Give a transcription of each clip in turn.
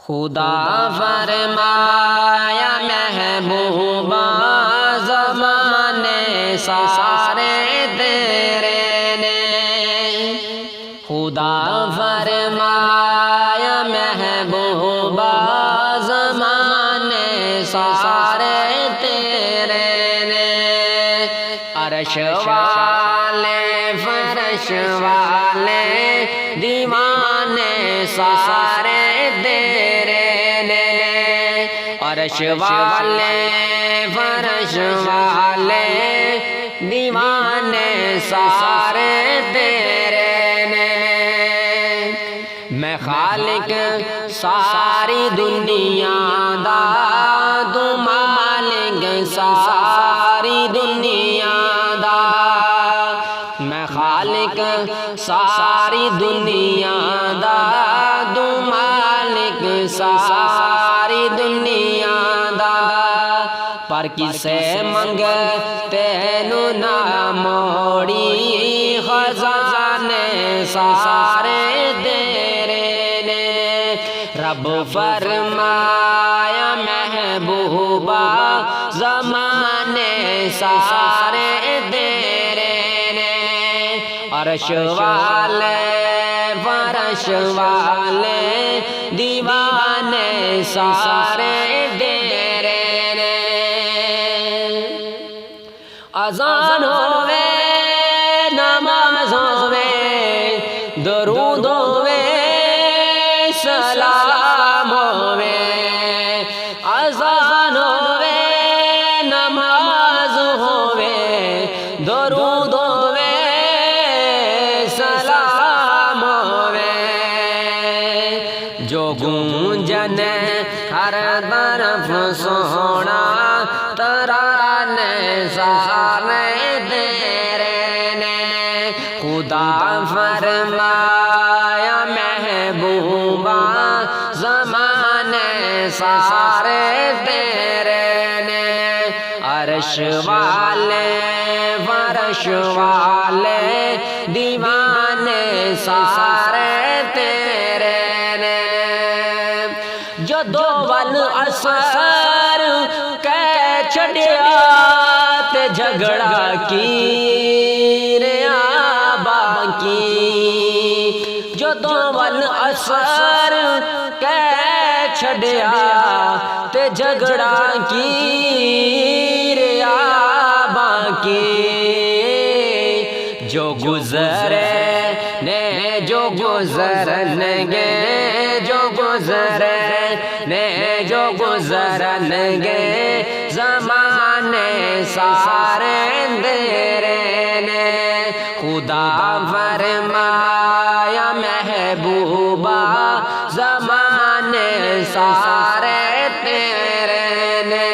خدا فرمایا محبوبا زمانے سارے تیرے نے، خدا فرمایا محبوبا زمانے سارے تیرے نے، عرش والے فرش والے دیوانے سارے تیرے نے، عرش والے فرش والے دیوانے سارے تیرے نے، میں خالق ساری دنیا دا، تو مالک ساری دنیا دا، میں خالق ساری دنیا دا، تو مالک ساری دنیا دا، پر کسے منگتے نو نہ موڑی، خزانے سارے تیرے نے، رب فرمایا محبوبا زمانے سارے تیرے نے، عرش والے فرش والے دیوانے سارے تیرے نے، اذان ہوے نماز ہوے درود ہوے سلام ہوے، اذان ہوے نماز ہوے درود ہوے سلام ہوے، جو گونجن ہر طرف سونا ترانے سارے تیرے نے، خدا فرمایا محبوبا زمانے سارے تیرے نے، عرش والے فرش والے دیوانے سارے تیرے نے، جدو ول اثر کہہ چھڑیا تے جھگڑا کی ریا باقی، جدو ول اثر کہہ چھڑیا تے جھگڑا کی ریا باقی، جو گزرے نے جو گزرن گے، جو گزرے نے جو گزرن گے زمانے سارے تیرے نے، خدا فرمایا محبوبا زمانے سارے تیرے نے،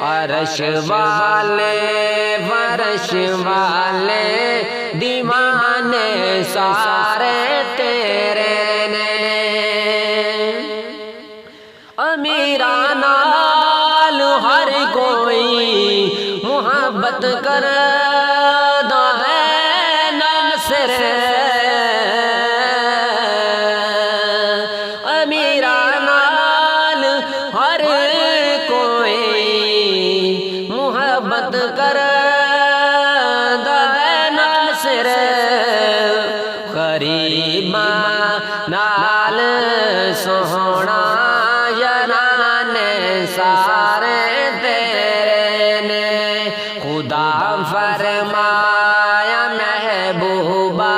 عرش والے فرش والے دیوانے سارے تیرے نے، امیراں نال ہر کوئی محبت کردا ہے ناصر، امیراں نال ہر کوئی محبت کردا ہے ناصر، غریباں نال سوہنا یارانے سارے تیرے نے، خدا فرمایا محبوبا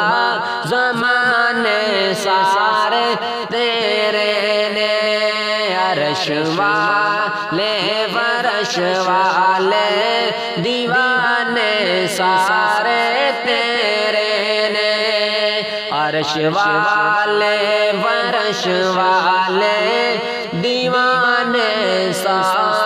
زمانے سارے تیرے نے، عرش والے فرش والے دیوانے سارے تیرے نے، عرش والے فرش والے دیوانے سارے